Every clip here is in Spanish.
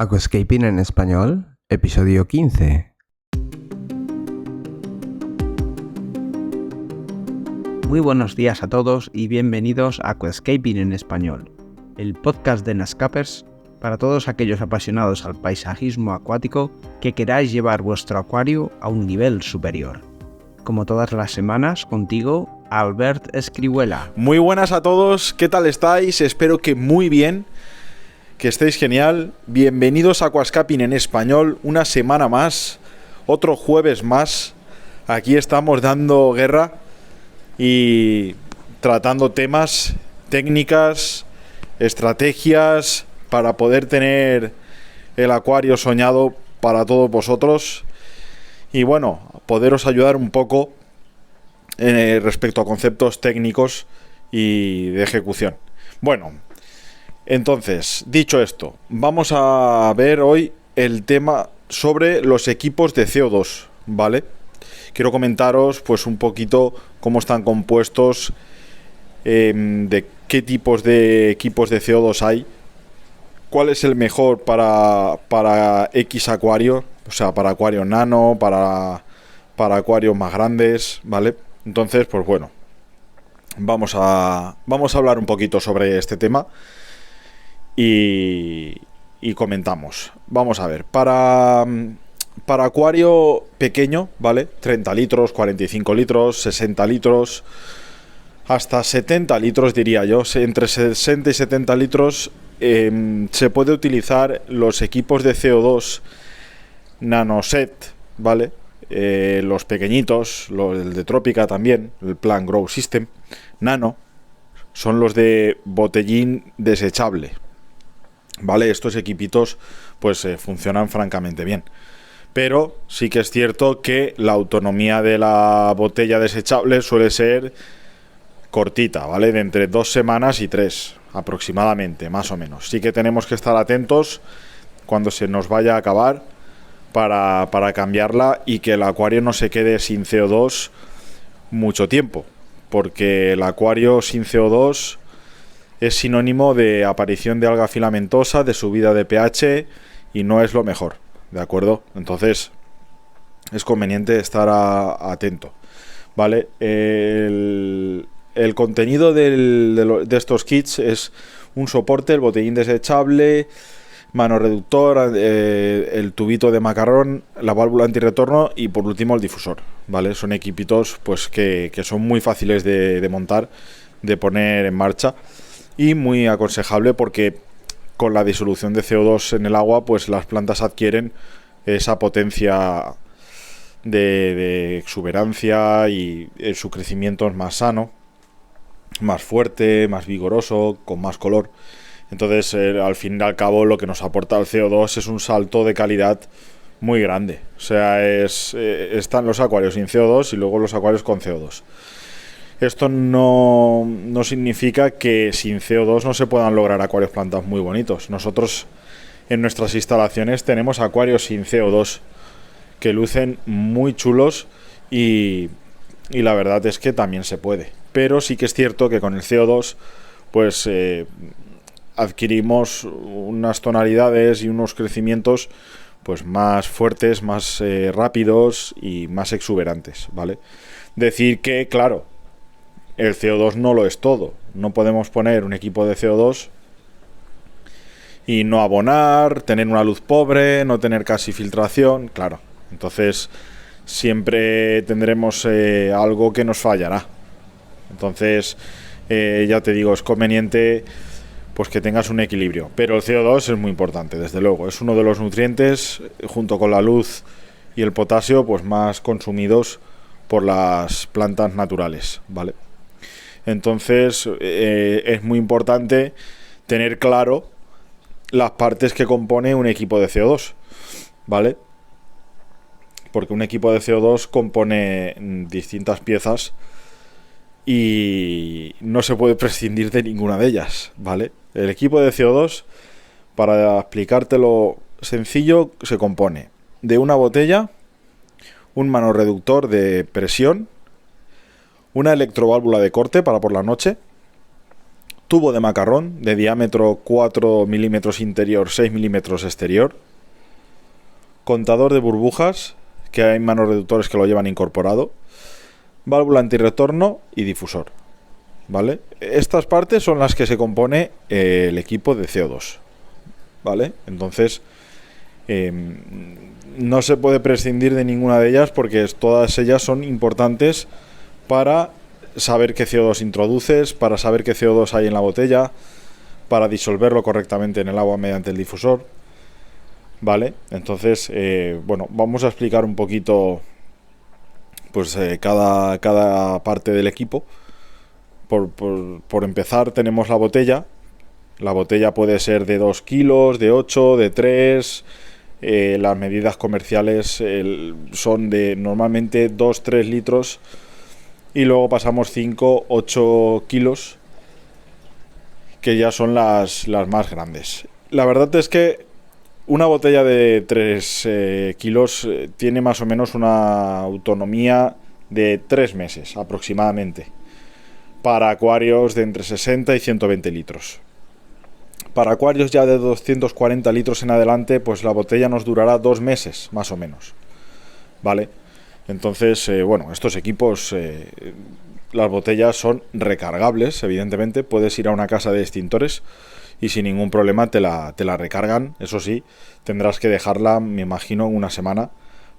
Aquascaping en español, episodio 15. Muy buenos días a todos y bienvenidos a Aquascaping en español, el podcast de Nascapers para todos aquellos apasionados al paisajismo acuático que queráis llevar vuestro acuario a un nivel superior. Como todas las semanas, contigo, Albert Escrihuela. Muy buenas a todos, ¿qué tal estáis? Espero que muy bien, que estéis genial. Bienvenidos a Aquascaping en español, una semana más, otro jueves más. Aquí estamos dando guerra y tratando temas, técnicas, estrategias para poder tener el acuario soñado para todos vosotros y bueno, poderos ayudar un poco respecto a conceptos técnicos y de ejecución. Bueno, entonces, dicho esto, vamos a ver hoy el tema sobre los equipos de CO2, ¿vale? Quiero comentaros pues un poquito cómo están compuestos, de qué tipos de equipos de CO2 hay, cuál es el mejor para X acuario, o sea, para acuarios nano, para acuarios más grandes, ¿vale? Entonces, pues bueno, vamos a hablar un poquito sobre este tema y comentamos. Vamos a ver, para acuario pequeño, ¿vale? 30 litros, 45 litros, 60 litros, hasta 70 litros diría yo, entre 60 y 70 litros se puede utilizar los equipos de CO2 Nanoset, ¿vale? Los pequeñitos, el de Tropica también, el Plan Grow System Nano, son los de botellín desechable, ¿vale? Estos equipitos pues funcionan francamente bien, pero sí que es cierto que la autonomía de la botella desechable suele ser cortita, ¿vale? De entre 2 semanas y 3 aproximadamente, más o menos. Sí que tenemos que estar atentos cuando se nos vaya a acabar para cambiarla y que el acuario no se quede sin CO2 mucho tiempo, porque el acuario sin CO2 es sinónimo de aparición de alga filamentosa, de subida de pH y no es lo mejor, ¿de acuerdo? Entonces es conveniente estar atento, ¿vale? El contenido de estos kits es un soporte, el botellín desechable, mano reductor, el tubito de macarrón, la válvula antirretorno y por último el difusor, ¿vale? Son equipitos pues que son muy fáciles de montar, de poner en marcha y muy aconsejable porque con la disolución de CO2 en el agua pues las plantas adquieren esa potencia de exuberancia y su crecimiento es más sano, más fuerte, más vigoroso, con más color. Entonces, al fin y al cabo, lo que nos aporta el CO2 es un salto de calidad muy grande. O sea, están los acuarios sin CO2 y luego los acuarios con CO2. Esto no significa que sin CO2 no se puedan lograr acuarios plantas muy bonitos. Nosotros en nuestras instalaciones tenemos acuarios sin CO2 que lucen muy chulos y la verdad es que también se puede. Pero sí que es cierto que con el CO2 pues adquirimos unas tonalidades y unos crecimientos pues más fuertes, más rápidos y más exuberantes, ¿vale? Decir que, claro, el CO2 no lo es todo. No podemos poner un equipo de CO2 y no abonar, tener una luz pobre, no tener casi filtración, claro. Entonces siempre tendremos algo que nos fallará. Entonces, ya te digo, es conveniente pues que tengas un equilibrio. Pero el CO2 es muy importante, desde luego. Es uno de los nutrientes, junto con la luz y el potasio, pues más consumidos por las plantas naturales, ¿vale? Entonces, es muy importante tener claro las partes que compone un equipo de CO2, ¿vale? Porque un equipo de CO2 compone distintas piezas y no se puede prescindir de ninguna de ellas, ¿vale? El equipo de CO2, para explicártelo sencillo, se compone de una botella, un manorreductor de presión, una electroválvula de corte para por la noche, tubo de macarrón de diámetro 4 milímetros interior, 6 milímetros exterior, contador de burbujas, que hay manorreductores que lo llevan incorporado, válvula antirretorno y difusor, ¿vale? Estas partes son las que se compone el equipo de CO2, ¿vale? Entonces no se puede prescindir de ninguna de ellas porque todas ellas son importantes para saber qué CO2 introduces, para saber qué CO2 hay en la botella, para disolverlo correctamente en el agua mediante el difusor, ¿vale? Entonces, bueno, vamos a explicar un poquito pues cada parte del equipo. Por empezar, tenemos la botella. La botella puede ser de 2 kilos, de 8, de 3. Las medidas comerciales son de normalmente 2-3 litros. Y luego pasamos 5-8 kilos, que ya son las más grandes. La verdad es que una botella de 3 kilos tiene más o menos una autonomía de 3 meses aproximadamente, para acuarios de entre 60 y 120 litros. Para acuarios ya de 240 litros en adelante, pues la botella nos durará 2 meses más o menos, ¿vale? Entonces, bueno, estos equipos, las botellas son recargables, evidentemente. Puedes ir a una casa de extintores y sin ningún problema te la recargan. Eso sí, tendrás que dejarla, me imagino, una semana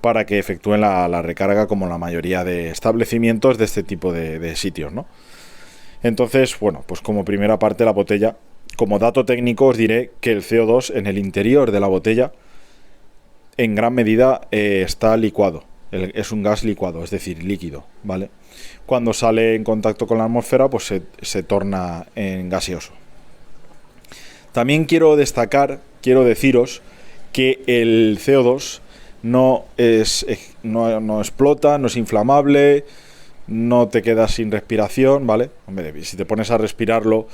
para que efectúen la recarga, como la mayoría de establecimientos de este tipo de sitios, ¿no? Entonces, bueno, pues como primera parte la botella, como dato técnico os diré que el CO2 en el interior de la botella en gran medida está licuado. Es un gas licuado, es decir, líquido, ¿vale? Cuando sale en contacto con la atmósfera, pues se torna en gaseoso. También quiero deciros que el CO2 no explota, no es inflamable, no te quedas sin respiración, ¿vale? Hombre, si te pones a respirarlo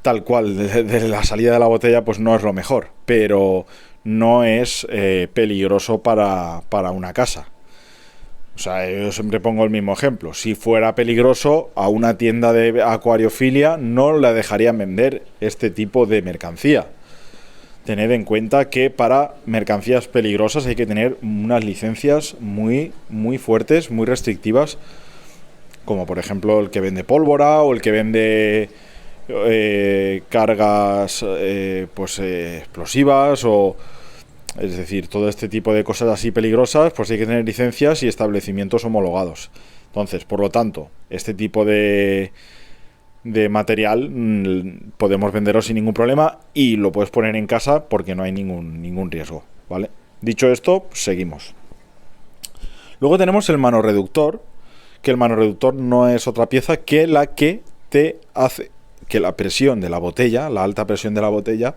tal cual de la salida de la botella, pues no es lo mejor, pero no es peligroso para una casa. O sea, yo siempre pongo el mismo ejemplo. Si fuera peligroso, a una tienda de acuariofilia no la dejarían vender este tipo de mercancía. Tened en cuenta que para mercancías peligrosas hay que tener unas licencias muy, muy fuertes, muy restrictivas, como por ejemplo el que vende pólvora o el que vende cargas explosivas, o es decir, todo este tipo de cosas así peligrosas, pues hay que tener licencias y establecimientos homologados. Entonces, por lo tanto, este tipo de material podemos venderlo sin ningún problema y lo puedes poner en casa porque no hay ningún riesgo, ¿vale? Dicho esto, seguimos. Luego tenemos el manorreductor, que el manorreductor no es otra pieza que la que te hace que la presión de la botella, la alta presión de la botella,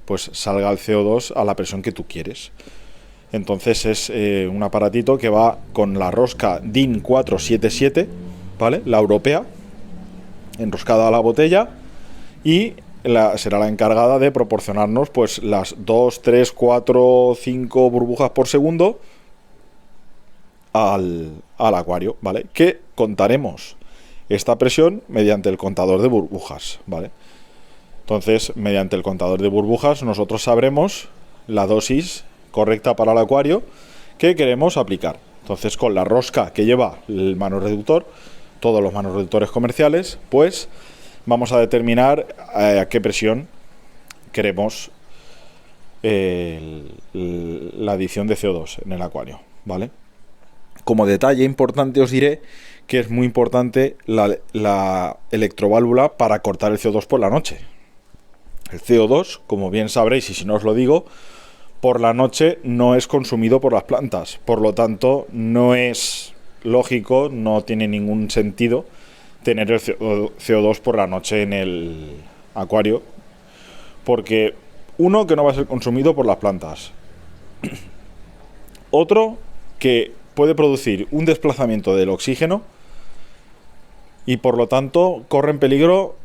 pues salga el CO2 a la presión que tú quieres. Entonces es un aparatito que va con la rosca DIN 477, ¿vale? La europea, enroscada a la botella, y será la encargada de proporcionarnos pues las 2, 3, 4, 5 burbujas por segundo al acuario, ¿vale? Que contaremos esta presión mediante el contador de burbujas, ¿vale? Entonces, mediante el contador de burbujas, nosotros sabremos la dosis correcta para el acuario que queremos aplicar. Entonces, con la rosca que lleva el manorreductor, todos los manorreductores comerciales, pues vamos a determinar a qué presión queremos la adición de CO2 en el acuario, ¿vale? Como detalle importante os diré que es muy importante la electroválvula para cortar el CO2 por la noche. El CO2, como bien sabréis, y si no os lo digo, por la noche no es consumido por las plantas. Por lo tanto, no es lógico, no tiene ningún sentido tener el CO2 por la noche en el acuario. Porque, uno, que no va a ser consumido por las plantas. Otro, que puede producir un desplazamiento del oxígeno y por lo tanto corren peligro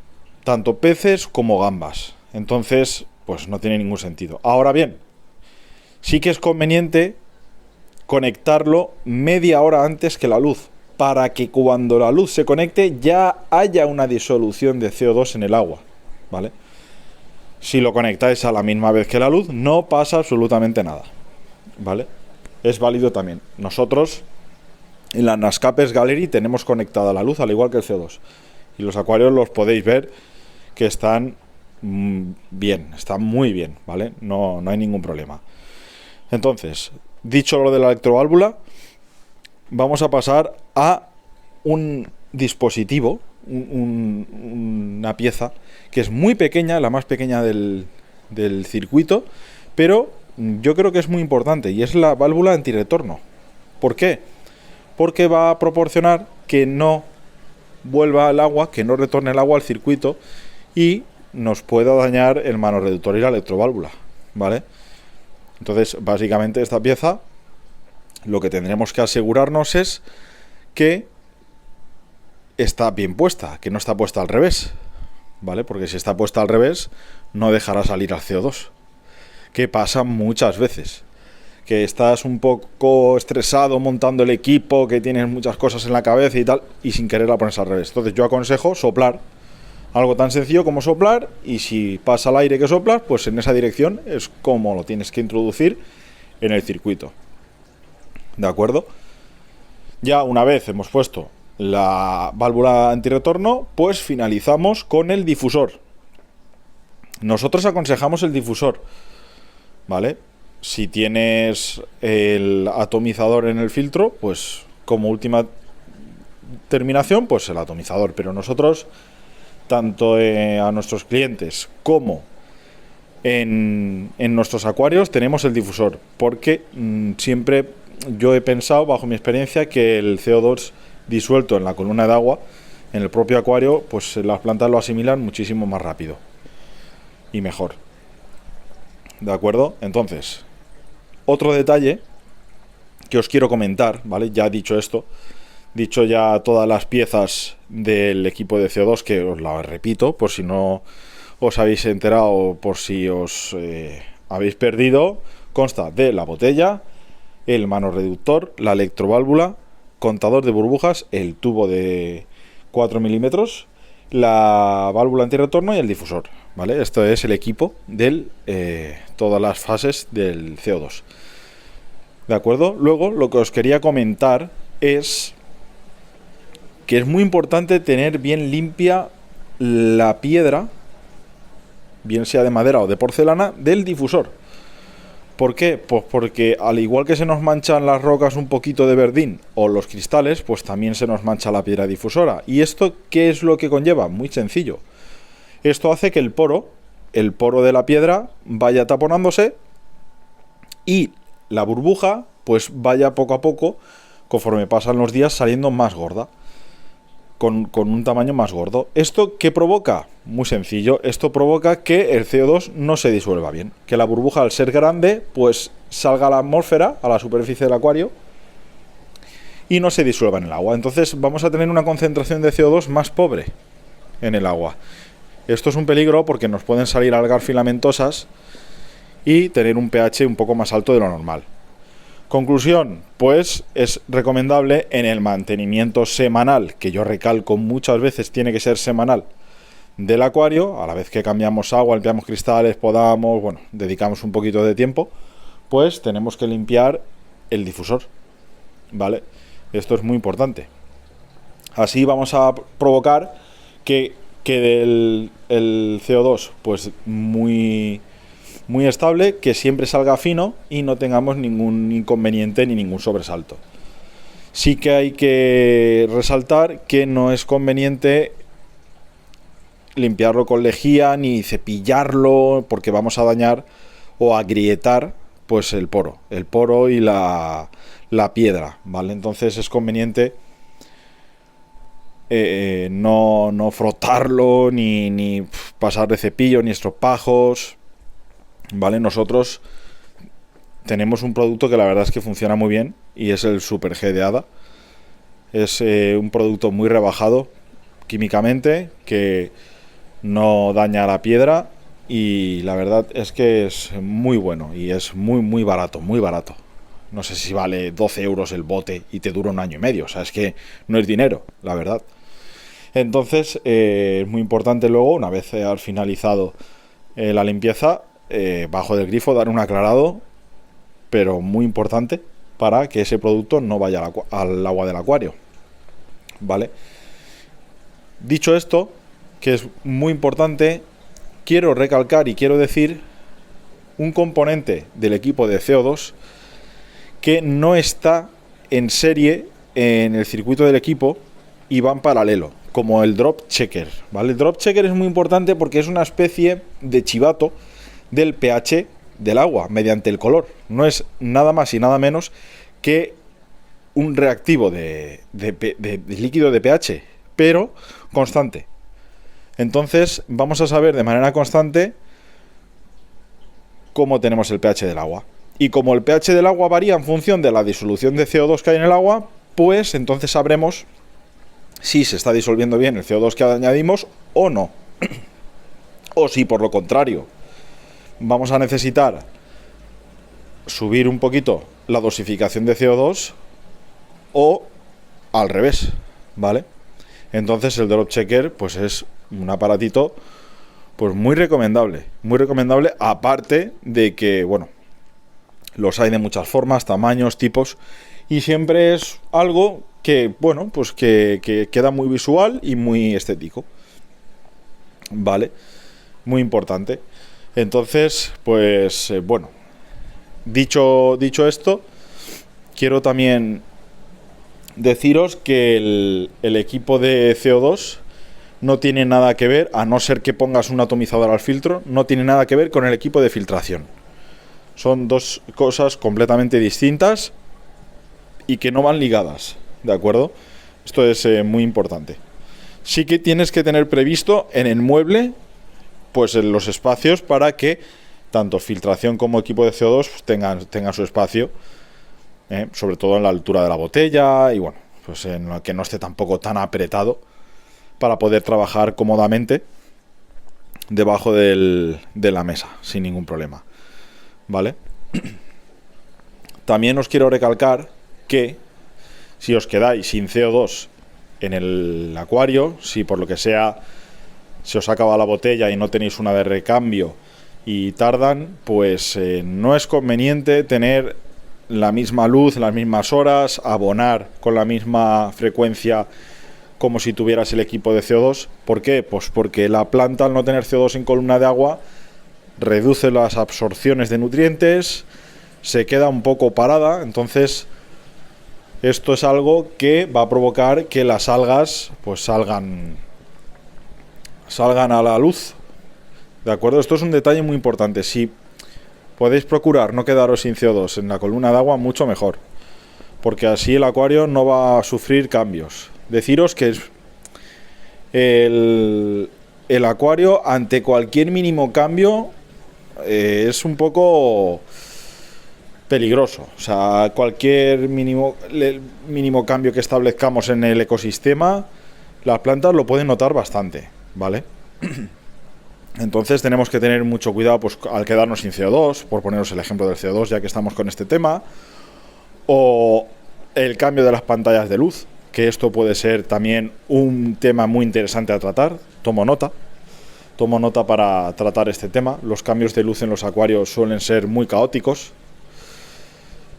tanto peces como gambas. Entonces, pues no tiene ningún sentido. Ahora bien, sí que es conveniente conectarlo media hora antes que la luz, para que cuando la luz se conecte ya haya una disolución de CO2 en el agua, ¿vale? Si lo conectáis a la misma vez que la luz, no pasa absolutamente nada, ¿vale? Es válido también. Nosotros en la Nascapers Gallery tenemos conectada la luz, al igual que el CO2. Y los acuarios los podéis ver que están bien, están muy bien, ¿vale? No hay ningún problema. Entonces, dicho lo de la electroválvula, vamos a pasar a un dispositivo, una pieza que es muy pequeña, la más pequeña del circuito, pero yo creo que es muy importante, y es la válvula antirretorno. ¿Por qué? Porque va a proporcionar que no vuelva el agua, que no retorne el agua al circuito y nos pueda dañar el manorreductor y la electroválvula, ¿vale? Entonces, básicamente esta pieza, lo que tendremos que asegurarnos es que está bien puesta, que no está puesta al revés, ¿vale? Porque si está puesta al revés, no dejará salir al CO2, que pasa muchas veces. Que estás un poco estresado montando el equipo, que tienes muchas cosas en la cabeza y tal, y sin querer la pones al revés. Entonces yo aconsejo soplar, algo tan sencillo como soplar, y si pasa el aire que soplas, pues en esa dirección es como lo tienes que introducir en el circuito. ¿De acuerdo? Ya una vez hemos puesto la válvula antirretorno, pues finalizamos con el difusor. Nosotros aconsejamos el difusor, ¿vale? Si tienes el atomizador en el filtro, pues como última terminación, pues el atomizador. Pero nosotros, tanto a nuestros clientes como en nuestros acuarios, tenemos el difusor. Porque siempre yo he pensado, bajo mi experiencia, que el CO2 disuelto en la columna de agua, en el propio acuario, pues las plantas lo asimilan muchísimo más rápido y mejor. ¿De acuerdo? Entonces, otro detalle que os quiero comentar, ¿vale? Ya dicho esto, dicho ya todas las piezas del equipo de CO2, que os la repito, por si no os habéis enterado, por si os habéis perdido, consta de la botella, el manorreductor, la electroválvula, contador de burbujas, el tubo de 4 milímetros, la válvula antirretorno y el difusor, ¿vale? Esto es el equipo de todas las fases del CO2. ¿De acuerdo? Luego, lo que os quería comentar es que es muy importante tener bien limpia la piedra, bien sea de madera o de porcelana, del difusor. ¿Por qué? Pues porque al igual que se nos manchan las rocas un poquito de verdín o los cristales, pues también se nos mancha la piedra difusora. ¿Y esto qué es lo que conlleva? Muy sencillo. Esto hace que el poro de la piedra vaya taponándose y la burbuja pues vaya poco a poco, conforme pasan los días, saliendo más gorda, con un tamaño más gordo. ¿Esto qué provoca? Muy sencillo, esto provoca que el CO2 no se disuelva bien, que la burbuja, al ser grande, pues salga a la atmósfera, a la superficie del acuario, y no se disuelva en el agua. Entonces vamos a tener una concentración de CO2 más pobre en el agua. Esto es un peligro porque nos pueden salir algas filamentosas y tener un pH un poco más alto de lo normal. Conclusión, pues es recomendable en el mantenimiento semanal, que yo recalco muchas veces tiene que ser semanal, del acuario, a la vez que cambiamos agua, limpiamos cristales, podamos, bueno, dedicamos un poquito de tiempo, pues tenemos que limpiar el difusor, ¿vale? Esto es muy importante. Así vamos a provocar que el CO2 pues muy estable, que siempre salga fino y no tengamos ningún inconveniente ni ningún sobresalto. Sí que hay que resaltar que no es conveniente limpiarlo con lejía ni cepillarlo, porque vamos a dañar o agrietar pues el poro y la piedra, ¿vale? Entonces es conveniente no frotarlo ni pasar de cepillo ni estropajos, ¿vale? Nosotros tenemos un producto que la verdad es que funciona muy bien y es el Super G de Hada. Es un producto muy rebajado químicamente, que no daña la piedra, y la verdad es que es muy bueno y es muy barato, muy barato. No sé si vale 12 euros el bote y te dura 1 año y medio, o sea, es que no es dinero, la verdad. Entonces es muy importante luego, una vez finalizado la limpieza, bajo del grifo dar un aclarado, pero muy importante, para que ese producto no vaya al agua del acuario, ¿vale? Dicho esto, que es muy importante, quiero recalcar y quiero decir un componente del equipo de CO2 que no está en serie en el circuito del equipo y va en paralelo, como el drop checker, ¿vale? El drop checker es muy importante porque es una especie de chivato del pH del agua mediante el color. No es nada más y nada menos que un reactivo de líquido de pH, pero constante. Entonces vamos a saber de manera constante cómo tenemos el pH del agua. Y como el pH del agua varía en función de la disolución de CO2 que hay en el agua, pues entonces sabremos si se está disolviendo bien el CO2 que añadimos o no. O si por lo contrario vamos a necesitar subir un poquito la dosificación de CO2 o al revés, ¿vale? Entonces el drop checker pues es un aparatito pues muy recomendable, aparte de que, bueno, los hay de muchas formas, tamaños, tipos, y siempre es algo que, bueno, pues que queda muy visual y muy estético, ¿vale? Muy importante. Entonces, pues, bueno, dicho esto, quiero también deciros que el equipo de CO2 no tiene nada que ver, a no ser que pongas un atomizador al filtro, no tiene nada que ver con el equipo de filtración. Son dos cosas completamente distintas y que no van ligadas, ¿de acuerdo? Esto es muy importante. Sí que tienes que tener previsto en el mueble, pues en los espacios para que tanto filtración como equipo de CO2 pues, tengan su espacio, sobre todo en la altura de la botella y bueno, pues en lo que no esté tampoco tan apretado para poder trabajar cómodamente debajo de la mesa sin ningún problema, ¿vale? También os quiero recalcar que si os quedáis sin CO2 en el acuario, si por lo que sea se os acaba la botella y no tenéis una de recambio y tardan, pues no es conveniente tener la misma luz, las mismas horas, abonar con la misma frecuencia como si tuvieras el equipo de CO2. ¿Por qué? Pues porque la planta, al no tener CO2 en columna de agua, reduce las absorciones de nutrientes, se queda un poco parada, entonces esto es algo que va a provocar que las algas pues salgan a la luz, ¿de acuerdo? Esto es un detalle muy importante. Si podéis procurar no quedaros sin CO2 en la columna de agua, mucho mejor, porque así el acuario no va a sufrir cambios. Deciros que el acuario ante cualquier mínimo cambio es un poco peligroso. O sea, cualquier mínimo cambio que establezcamos en el ecosistema, las plantas lo pueden notar bastante, ¿vale? Entonces tenemos que tener mucho cuidado pues, al quedarnos sin CO2, por poneros el ejemplo del CO2 ya que estamos con este tema, o el cambio de las pantallas de luz, que esto puede ser también un tema muy interesante a tratar. Tomo nota para tratar este tema. Los cambios de luz en los acuarios suelen ser muy caóticos.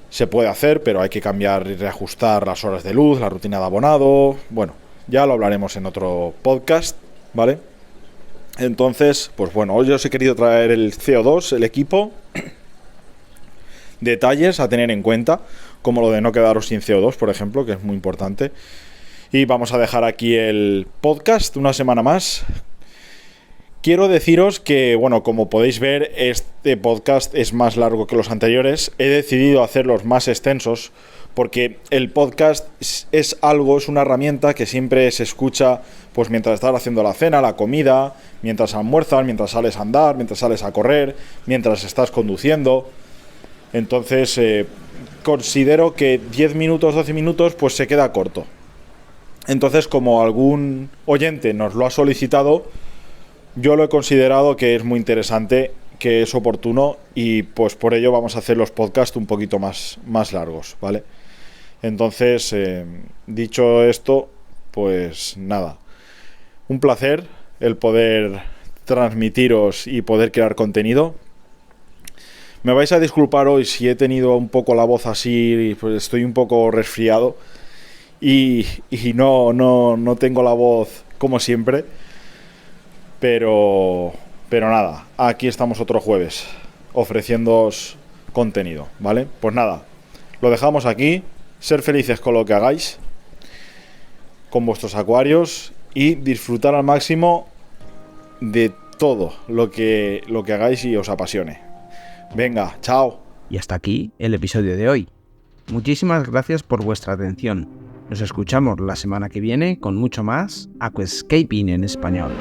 Se puede hacer, pero hay que cambiar y reajustar las horas de luz, la rutina de abonado. Bueno, ya lo hablaremos en otro podcast, ¿vale? Entonces, pues bueno, hoy os he querido traer el CO2, el equipo, detalles a tener en cuenta, como lo de no quedaros sin CO2, por ejemplo, que es muy importante. Y vamos a dejar aquí el podcast una semana más. Quiero deciros que, bueno, como podéis ver, este podcast es más largo que los anteriores. He decidido hacerlos más extensos porque el podcast es una herramienta que siempre se escucha pues mientras estás haciendo la cena, la comida, mientras almuerzas, mientras sales a andar, mientras sales a correr, mientras estás conduciendo. Entonces, considero que 10 minutos, 12 minutos, pues se queda corto. Entonces, como algún oyente nos lo ha solicitado, yo lo he considerado que es muy interesante, que es oportuno, y pues por ello vamos a hacer los podcasts un poquito más largos, ¿vale? Entonces, dicho esto, pues nada. Un placer el poder transmitiros y poder crear contenido. Me vais a disculpar hoy si he tenido un poco la voz así, pues estoy un poco resfriado y no tengo la voz como siempre, pero nada, aquí estamos otro jueves ofreciéndoos contenido, ¿vale? Pues nada, lo dejamos aquí, ser felices con lo que hagáis, con vuestros acuarios y disfrutar al máximo de todo lo que hagáis y os apasione. Venga, chao. Y hasta aquí el episodio de hoy. Muchísimas gracias por vuestra atención. Nos escuchamos la semana que viene con mucho más Aquascaping en español.